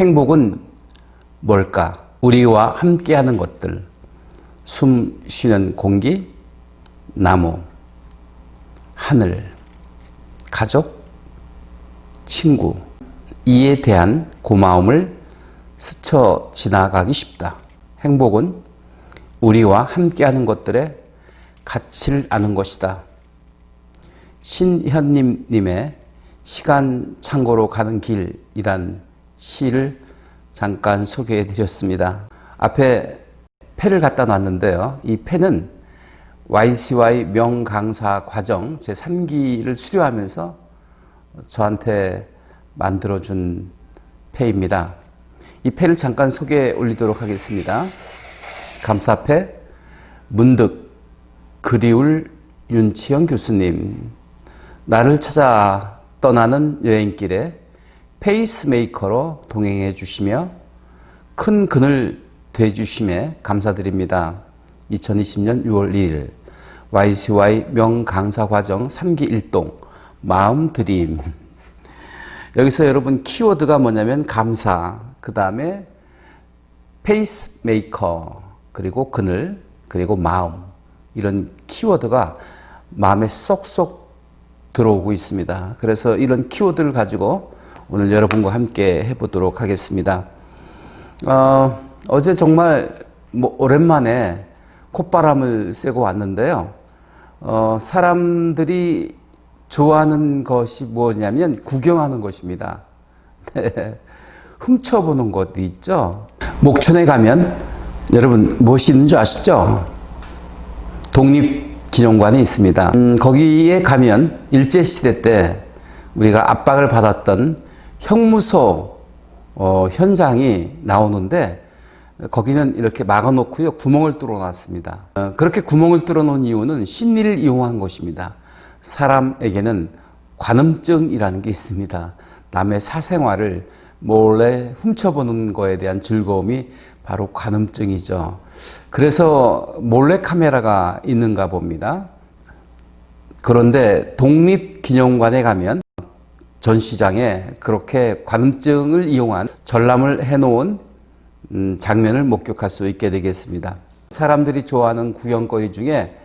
행복은 뭘까? 우리와 함께하는 것들, 숨 쉬는 공기, 나무, 하늘, 가족, 친구, 이에 대한 고마움을 스쳐 지나가기 쉽다. 행복은 우리와 함께하는 것들의 가치를 아는 것이다. 신현님의 시간 창고로 가는 길이란 시를 잠깐 소개해 드렸습니다. 앞에 패를 갖다 놨는데요. 이 패는 YCY 명강사 과정 제3기를 수료하면서 저한테 만들어준 패입니다. 이 패를 잠깐 소개해 올리도록 하겠습니다. 감사패, 문득 그리울 윤치영 교수님. 나를 찾아 떠나는 여행길에 페이스메이커로 동행해 주시며 큰 그늘 돼 주심에 감사드립니다. 2020년 6월 2일 YCY 명강사과정 3기 1동 마음드림. 여기서 여러분 키워드가 뭐냐면 감사, 그 다음에 페이스메이커, 그리고 그늘, 그리고 마음, 이런 키워드가 마음에 쏙쏙 들어오고 있습니다. 그래서 이런 키워드를 가지고 오늘 여러분과 함께 해보도록 하겠습니다. 어제 정말 오랜만에 콧바람을 쐬고 왔는데요. 사람들이 좋아하는 것이 뭐냐면 구경하는 것입니다. 네. 훔쳐보는 것이 있죠. 목촌에 가면 여러분 무엇이 있는 줄 아시죠? 독립기념관이 있습니다. 거기에 가면 일제시대 때 우리가 압박을 받았던 형무소 현장이 나오는데 거기는 이렇게 막아놓고요, 구멍을 뚫어놨습니다. 그렇게 구멍을 뚫어놓은 이유는 심리를 이용한 것입니다. 사람에게는 관음증이라는 게 있습니다. 남의 사생활을 몰래 훔쳐보는 거에 대한 즐거움이 바로 관음증이죠. 그래서 몰래카메라가 있는가 봅니다. 그런데 독립기념관에 가면 전시장에 그렇게 관음증을 이용한 전람을 해놓은 장면을 목격할 수 있게 되겠습니다. 사람들이 좋아하는 구경거리 중에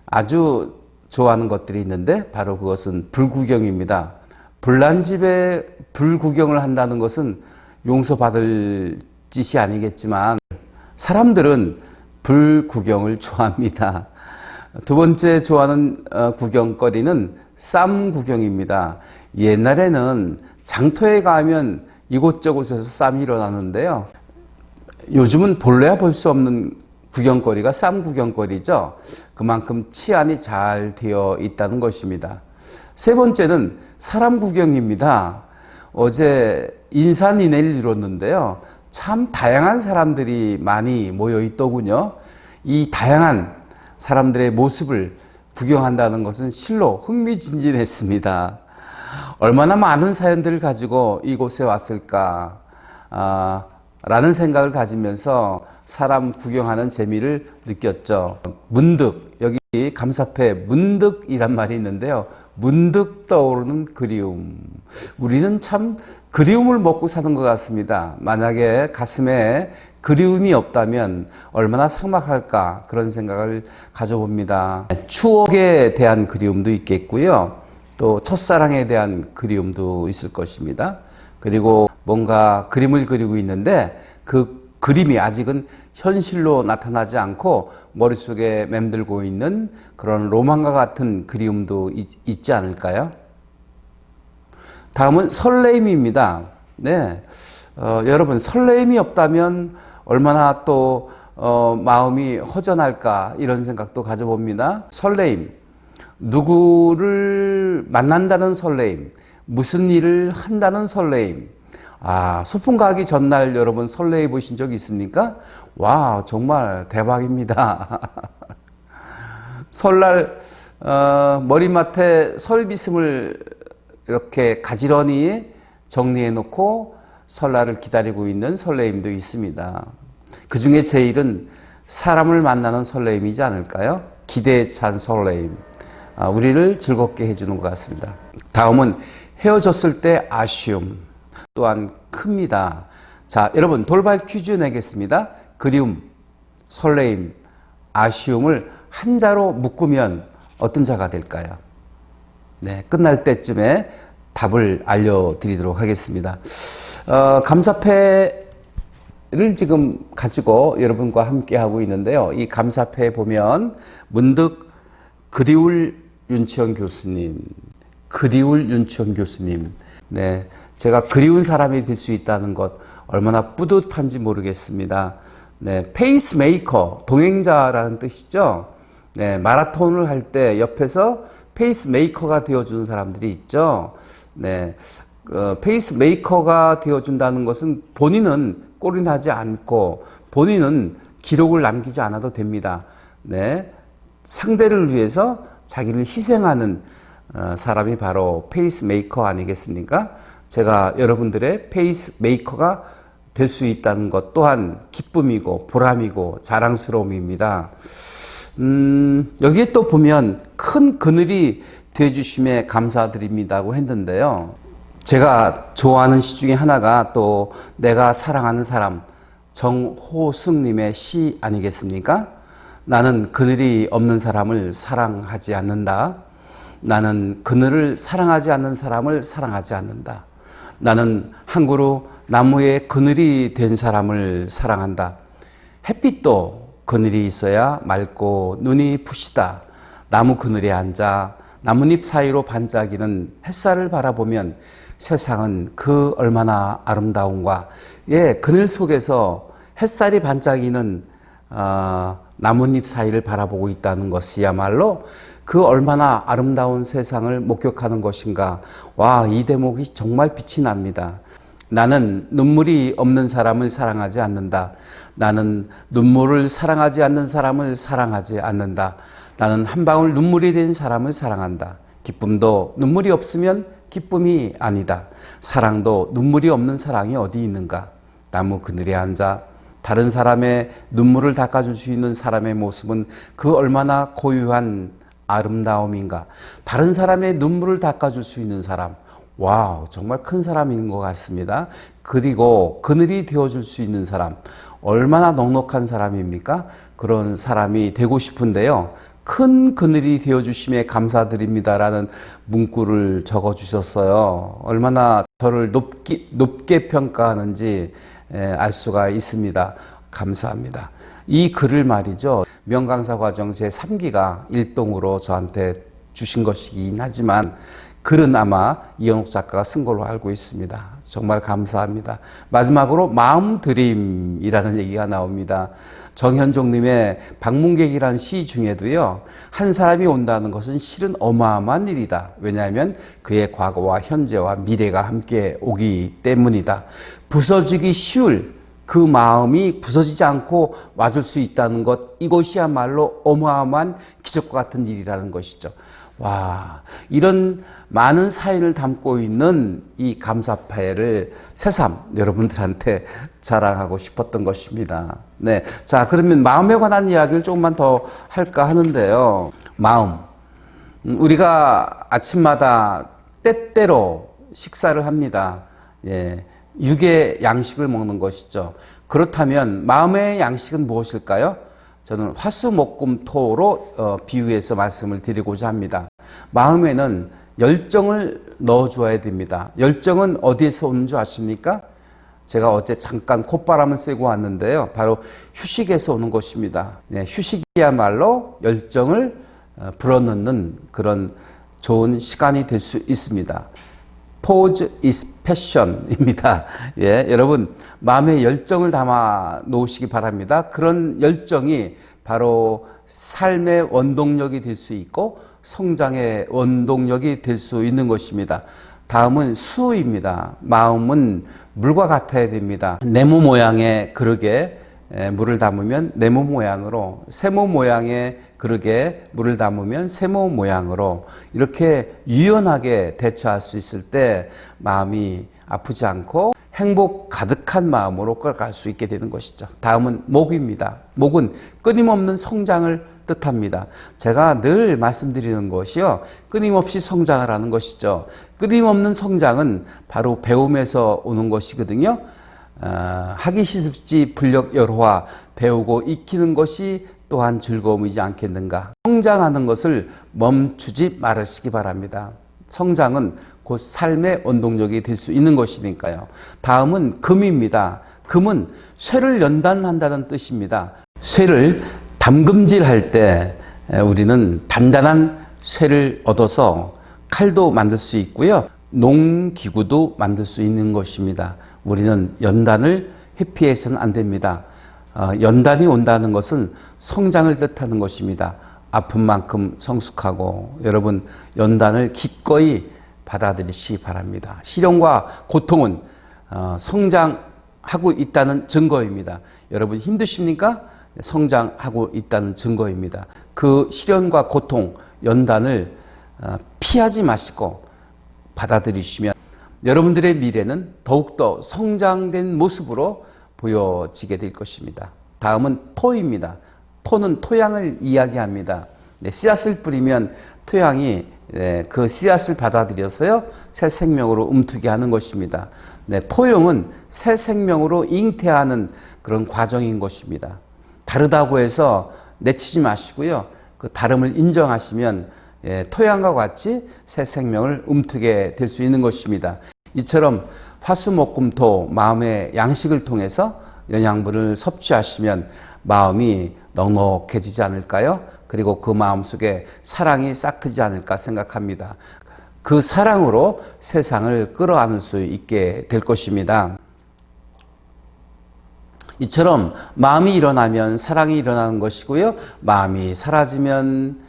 아주 좋아하는 것들이 있는데 바로 그것은 불구경입니다. 불난 집에 불구경을 한다는 것은 용서받을 짓이 아니겠지만 사람들은 불구경을 좋아합니다. 두 번째 좋아하는 구경거리는 쌈 구경입니다. 옛날에는 장터에 가면 이곳저곳에서 쌈이 일어나는데요. 요즘은 볼래야 볼 수 없는 구경거리가 쌈 구경거리죠. 그만큼 치안이 잘 되어 있다는 것입니다. 세 번째는 사람 구경입니다. 어제 인산인해를 이뤘는데요. 참 다양한 사람들이 많이 모여 있더군요. 이 다양한 사람들의 모습을 구경한다는 것은 실로 흥미진진했습니다. 얼마나 많은 사연들을 가지고 이곳에 왔을까 라는 생각을 가지면서 사람 구경하는 재미를 느꼈죠. 문득, 여기 감사패 문득이란 말이 있는데요. 문득 떠오르는 그리움. 우리는 참 그리움을 먹고 사는 것 같습니다. 만약에 가슴에 그리움이 없다면 얼마나 삭막할까, 그런 생각을 가져봅니다. 추억에 대한 그리움도 있겠고요. 또 첫사랑에 대한 그리움도 있을 것입니다. 그리고 뭔가 그림을 그리고 있는데 그 그림이 아직은 현실로 나타나지 않고 머릿속에 맴돌고 있는 그런 로망과 같은 그리움도 있지 않을까요? 다음은 설레임입니다. 네, 여러분 설레임이 없다면 얼마나 또 마음이 허전할까, 이런 생각도 가져봅니다. 설레임, 누구를 만난다는 설레임, 무슨 일을 한다는 설레임. 소풍 가기 전날 여러분 설레해 보신 적 있습니까? 와, 정말 대박입니다. 설날 머리맡에 설비스물 이렇게 가지런히 정리해 놓고 설날을 기다리고 있는 설레임도 있습니다. 그 중에 제일은 사람을 만나는 설레임이지 않을까요? 기대에 찬 설레임. 우리를 즐겁게 해주는 것 같습니다. 다음은 헤어졌을 때 아쉬움 또한 큽니다. 자, 여러분 돌발 퀴즈 내겠습니다. 그리움, 설레임, 아쉬움을 한자로 묶으면 어떤 자가 될까요? 네, 끝날 때쯤에 답을 알려드리도록 하겠습니다. 감사패를 지금 가지고 여러분과 함께 하고 있는데요. 이 감사패에 보면 문득 그리울 윤치원 교수님, 네, 제가 그리운 사람이 될 수 있다는 것 얼마나 뿌듯한지 모르겠습니다. 네, 페이스메이커, 동행자라는 뜻이죠. 네, 마라톤을 할 때 옆에서 페이스메이커가 되어주는 사람들이 있죠. 네, 페이스메이커가 되어준다는 것은 본인은 꼴이 나지 않고 본인은 기록을 남기지 않아도 됩니다. 네, 상대를 위해서 자기를 희생하는 사람이 바로 페이스메이커 아니겠습니까? 제가 여러분들의 페이스메이커가 될 수 있다는 것 또한 기쁨이고 보람이고 자랑스러움입니다. 여기에 또 보면 큰 그늘이 되어주심에 감사드립니다고 했는데요. 제가 좋아하는 시 중에 하나가 또 내가 사랑하는 사람 정호승님의 시 아니겠습니까? 나는 그늘이 없는 사람을 사랑하지 않는다. 나는 그늘을 사랑하지 않는 사람을 사랑하지 않는다. 나는 한 그루 나무의 그늘이 된 사람을 사랑한다. 햇빛도 그늘이 있어야 맑고 눈이 부시다. 나무 그늘에 앉아 나뭇잎 사이로 반짝이는 햇살을 바라보면 세상은 그 얼마나 아름다운가. 예, 그늘 속에서 햇살이 반짝이는 나뭇잎 사이를 바라보고 있다는 것이야말로 그 얼마나 아름다운 세상을 목격하는 것인가. 와, 이 대목이 정말 빛이 납니다. 나는 눈물이 없는 사람을 사랑하지 않는다. 나는 눈물을 사랑하지 않는 사람을 사랑하지 않는다. 나는 한 방울 눈물이 된 사람을 사랑한다. 기쁨도 눈물이 없으면 기쁨이 아니다. 사랑도 눈물이 없는 사랑이 어디 있는가. 나무 그늘에 앉아 다른 사람의 눈물을 닦아줄 수 있는 사람의 모습은 그 얼마나 고유한 아름다움인가. 다른 사람의 눈물을 닦아줄 수 있는 사람, 와우, 정말 큰 사람인 것 같습니다. 그리고 그늘이 되어줄 수 있는 사람, 얼마나 넉넉한 사람입니까? 그런 사람이 되고 싶은데요. 큰 그늘이 되어주심에 감사드립니다라는 문구를 적어주셨어요. 얼마나 저를 높게 평가하는지 알 수가 있습니다. 감사합니다. 이 글을 말이죠. 명강사 과정 제3기가 일동으로 저한테 주신 것이긴 하지만 글은 아마 이현옥 작가가 쓴 걸로 알고 있습니다. 정말 감사합니다. 마지막으로 마음드림이라는 얘기가 나옵니다. 정현종님의 방문객이라는 시 중에도요. 한 사람이 온다는 것은 실은 어마어마한 일이다. 왜냐하면 그의 과거와 현재와 미래가 함께 오기 때문이다. 부서지기 쉬울 그 마음이 부서지지 않고 와줄 수 있다는 것, 이것이야말로 어마어마한 기적과 같은 일이라는 것이죠. 와, 이런 많은 사연을 담고 있는 이 감사패를 새삼 여러분들한테 자랑하고 싶었던 것입니다. 네. 자, 그러면 마음에 관한 이야기를 조금만 더 할까 하는데요. 마음. 우리가 아침마다 때때로 식사를 합니다. 예. 육의 양식을 먹는 것이죠. 그렇다면 마음의 양식은 무엇일까요? 저는 화수목금토로 비유해서 말씀을 드리고자 합니다. 마음에는 열정을 넣어줘야 됩니다. 열정은 어디에서 오는 줄 아십니까? 제가 어제 잠깐 콧바람을 쐬고 왔는데요. 바로 휴식에서 오는 것입니다. 네, 휴식이야말로 열정을 불어넣는 그런 좋은 시간이 될 수 있습니다. Pause is passion입니다. 예, 여러분 마음에 열정을 담아 놓으시기 바랍니다. 그런 열정이 바로 삶의 원동력이 될 수 있고 성장의 원동력이 될 수 있는 것입니다. 다음은 수입니다. 마음은 물과 같아야 됩니다. 네모 모양의 그릇에 물을 담으면 네모 모양으로, 세모 모양의 그릇에 물을 담으면 세모 모양으로 이렇게 유연하게 대처할 수 있을 때 마음이 아프지 않고 행복 가득한 마음으로 끌어갈 수 있게 되는 것이죠. 다음은 목입니다. 목은 끊임없는 성장을 뜻합니다. 제가 늘 말씀드리는 것이요, 끊임없이 성장을 하는 것이죠. 끊임없는 성장은 바로 배움에서 오는 것이거든요. 하기 시습지 불력 여로와 배우고 익히는 것이 또한 즐거움이지 않겠는가. 성장하는 것을 멈추지 말으시기 바랍니다. 성장은 곧 삶의 원동력이 될 수 있는 것이니까요. 다음은 금입니다. 금은 쇠를 연단한다는 뜻입니다. 쇠를 담금질할 때 우리는 단단한 쇠를 얻어서 칼도 만들 수 있고요. 농기구도 만들 수 있는 것입니다. 우리는 연단을 회피해서는 안 됩니다. 연단이 온다는 것은 성장을 뜻하는 것입니다. 아픈 만큼 성숙하고 여러분 연단을 기꺼이 받아들이시기 바랍니다. 시련과 고통은 성장하고 있다는 증거입니다. 여러분 힘드십니까? 성장하고 있다는 증거입니다. 그 시련과 고통, 연단을 피하지 마시고 받아들이시면 여러분들의 미래는 더욱더 성장된 모습으로 보여지게 될 것입니다. 다음은 토입니다. 토는 토양을 이야기합니다. 씨앗을 뿌리면 토양이 그 씨앗을 받아들여서요 새 생명으로 움트게 하는 것입니다. 포용은 새 생명으로 잉태하는 그런 과정인 것입니다. 다르다고 해서 내치지 마시고요. 그 다름을 인정하시면 토양과 같이 새 생명을 움트게 될 수 있는 것입니다. 이처럼 화수목금토 마음의 양식을 통해서 영양분을 섭취하시면 마음이 넉넉해지지 않을까요? 그리고 그 마음속에 사랑이 싹트지 않을까 생각합니다. 그 사랑으로 세상을 끌어안을 수 있게 될 것입니다. 이처럼 마음이 일어나면 사랑이 일어나는 것이고요. 마음이 사라지면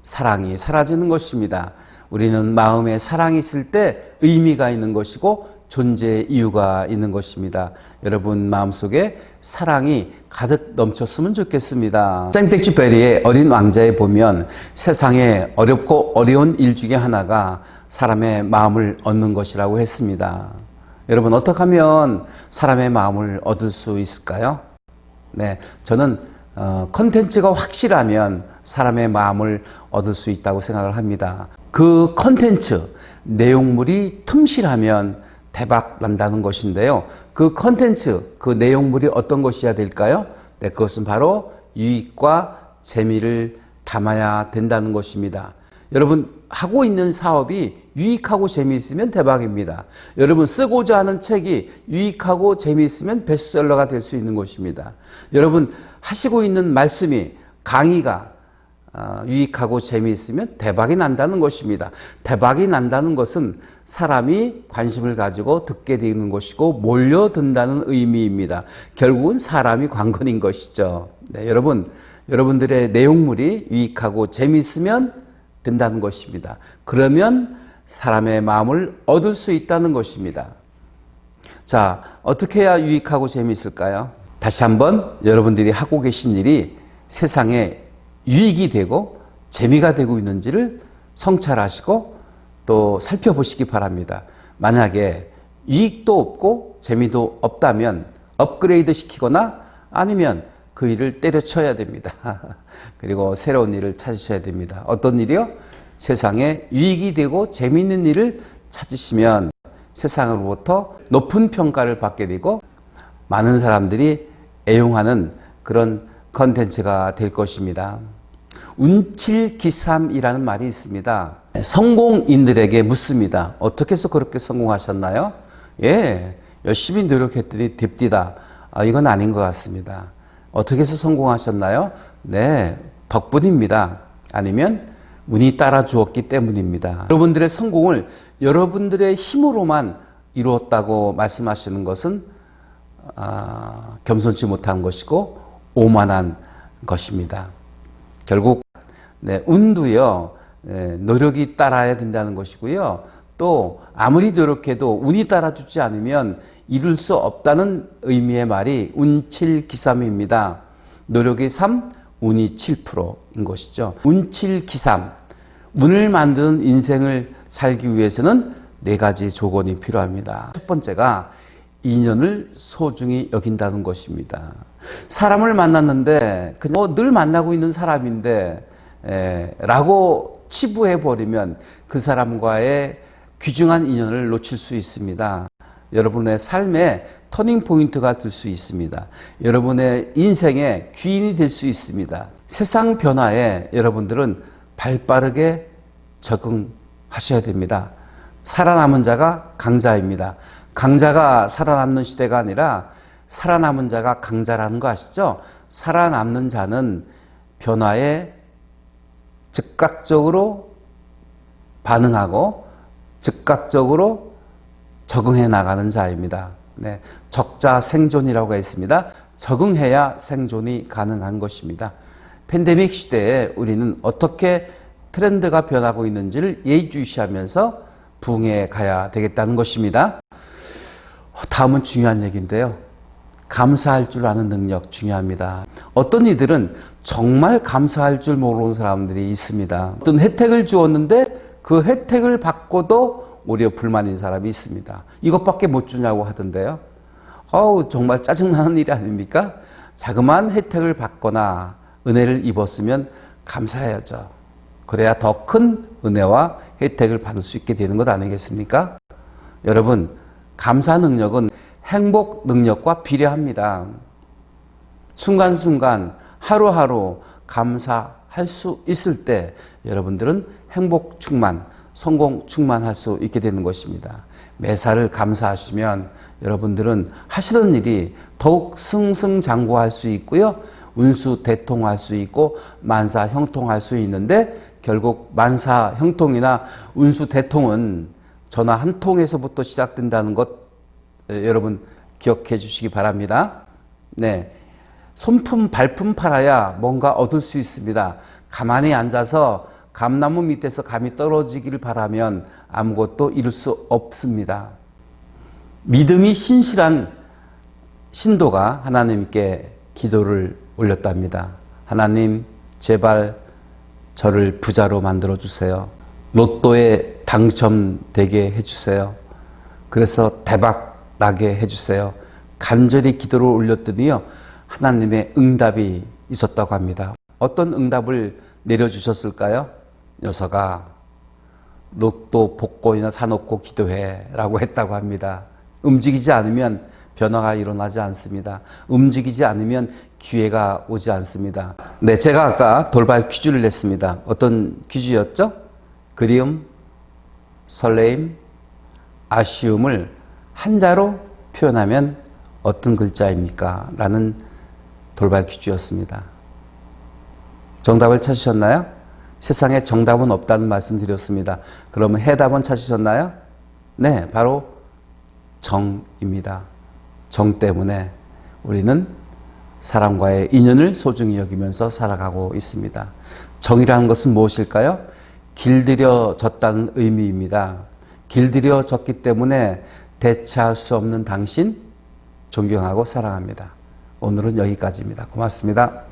사랑이 사라지는 것입니다. 우리는 마음에 사랑이 있을 때 의미가 있는 것이고 존재의 이유가 있는 것입니다. 여러분 마음속에 사랑이 가득 넘쳤으면 좋겠습니다. 생텍쥐페리의 어린 왕자에 보면 세상에 어렵고 어려운 일 중에 하나가 사람의 마음을 얻는 것이라고 했습니다. 여러분 어떻게 하면 사람의 마음을 얻을 수 있을까요? 저는 컨텐츠가 확실하면 사람의 마음을 얻을 수 있다고 생각을 합니다. 그 컨텐츠, 내용물이 틈실하면 대박 난다는 것인데요. 그 컨텐츠, 그 내용물이 어떤 것이어야 될까요? 그것은 바로 유익과 재미를 담아야 된다는 것입니다. 여러분 하고 있는 사업이 유익하고 재미있으면 대박입니다. 여러분 쓰고자 하는 책이 유익하고 재미있으면 베스트셀러가 될 수 있는 것입니다. 여러분 하시고 있는 말씀이 강의가 유익하고 재미있으면 대박이 난다는 것입니다. 대박이 난다는 것은 사람이 관심을 가지고 듣게 되는 것이고 몰려든다는 의미입니다. 결국은 사람이 관건인 것이죠. 여러분들의 내용물이 유익하고 재미있으면 된다는 것입니다. 그러면 사람의 마음을 얻을 수 있다는 것입니다. 자, 어떻게 해야 유익하고 재미있을까요? 다시 한번 여러분들이 하고 계신 일이 세상에 유익이 되고 재미가 되고 있는지를 성찰하시고 또 살펴보시기 바랍니다. 만약에 유익도 없고 재미도 없다면 업그레이드 시키거나 아니면 그 일을 때려쳐야 됩니다. 그리고 새로운 일을 찾으셔야 됩니다. 어떤 일이요? 세상에 유익이 되고 재미있는 일을 찾으시면 세상으로부터 높은 평가를 받게 되고 많은 사람들이 애용하는 그런 컨텐츠가 될 것입니다. 운칠기삼이라는 말이 있습니다. 성공인들에게 묻습니다. 어떻게 해서 그렇게 성공하셨나요? 열심히 노력했더니 됩디다. 이건 아닌 것 같습니다. 어떻게 해서 성공하셨나요? 덕분입니다. 아니면 운이 따라 주었기 때문입니다. 여러분들의 성공을 여러분들의 힘으로만 이루었다고 말씀하시는 것은 겸손치 못한 것이고 오만한 것입니다. 결국 운도요 노력이 따라야 된다는 것이고요. 또 아무리 노력해도 운이 따라주지 않으면 이룰 수 없다는 의미의 말이 운칠기삼입니다. 노력이 3, 운이 7%인 것이죠. 운칠기삼, 운을 만드는 인생을 살기 위해서는 4가지 조건이 필요합니다. 첫 번째가 인연을 소중히 여긴다는 것입니다. 사람을 만났는데 그냥 늘 만나고 있는 사람인데 라고 치부해버리면 그 사람과의 귀중한 인연을 놓칠 수 있습니다. 여러분의 삶의 터닝 포인트가 될 수 있습니다. 여러분의 인생의 귀인이 될 수 있습니다. 세상 변화에 여러분들은 발빠르게 적응하셔야 됩니다. 살아남은 자가 강자입니다. 강자가 살아남는 시대가 아니라 살아남은 자가 강자라는 거 아시죠? 살아남는 자는 변화에 즉각적으로 반응하고 즉각적으로 적응해 나가는 자입니다. 네, 적자 생존이라고 했습니다. 적응해야 생존이 가능한 것입니다. 팬데믹 시대에 우리는 어떻게 트렌드가 변하고 있는지를 예의주시하면서 부응해 가야 되겠다는 것입니다. 다음은 중요한 얘기인데요. 감사할 줄 아는 능력 중요합니다. 어떤 이들은 정말 감사할 줄 모르는 사람들이 있습니다. 어떤 혜택을 주었는데 그 혜택을 받고도 오히려 불만인 사람이 있습니다. 이것밖에 못 주냐고 하던데요. 정말 짜증나는 일이 아닙니까? 자그마한 혜택을 받거나 은혜를 입었으면 감사해야죠. 그래야 더 큰 은혜와 혜택을 받을 수 있게 되는 것 아니겠습니까? 여러분, 감사 능력은 행복 능력과 비례합니다. 순간순간 하루하루 감사할 수 있을 때 여러분들은 행복 충만, 성공 충만할 수 있게 되는 것입니다. 매사를 감사하시면 여러분들은 하시는 일이 더욱 승승장구할 수 있고요. 운수대통할 수 있고 만사형통할 수 있는데 결국 만사형통이나 운수대통은 전화 한 통에서부터 시작된다는 것 여러분 기억해 주시기 바랍니다. 네, 손품 발품 팔아야 뭔가 얻을 수 있습니다. 가만히 앉아서 감나무 밑에서 감이 떨어지기를 바라면 아무것도 이룰 수 없습니다. 믿음이 신실한 신도가 하나님께 기도를 올렸답니다. 하나님, 제발 저를 부자로 만들어 주세요. 로또에 당첨되게 해주세요. 그래서 대박 나게 해주세요. 간절히 기도를 올렸더니요, 하나님의 응답이 있었다고 합니다. 어떤 응답을 내려주셨을까요? 녀석아, 로또 복권이나 사놓고 기도해 라고 했다고 합니다. 움직이지 않으면 변화가 일어나지 않습니다. 움직이지 않으면 기회가 오지 않습니다. 네, 제가 아까 돌발 퀴즈를 냈습니다. 어떤 퀴즈였죠? 그리움, 설레임, 아쉬움을 한자로 표현하면 어떤 글자입니까? 라는 돌발 퀴즈였습니다. 정답을 찾으셨나요? 세상에 정답은 없다는 말씀 드렸습니다. 그러면 해답은 찾으셨나요? 네, 바로 정입니다. 정 때문에 우리는 사람과의 인연을 소중히 여기면서 살아가고 있습니다. 정이라는 것은 무엇일까요? 길들여졌다는 의미입니다. 길들여졌기 때문에 대체할 수 없는 당신 존경하고 사랑합니다. 오늘은 여기까지입니다. 고맙습니다.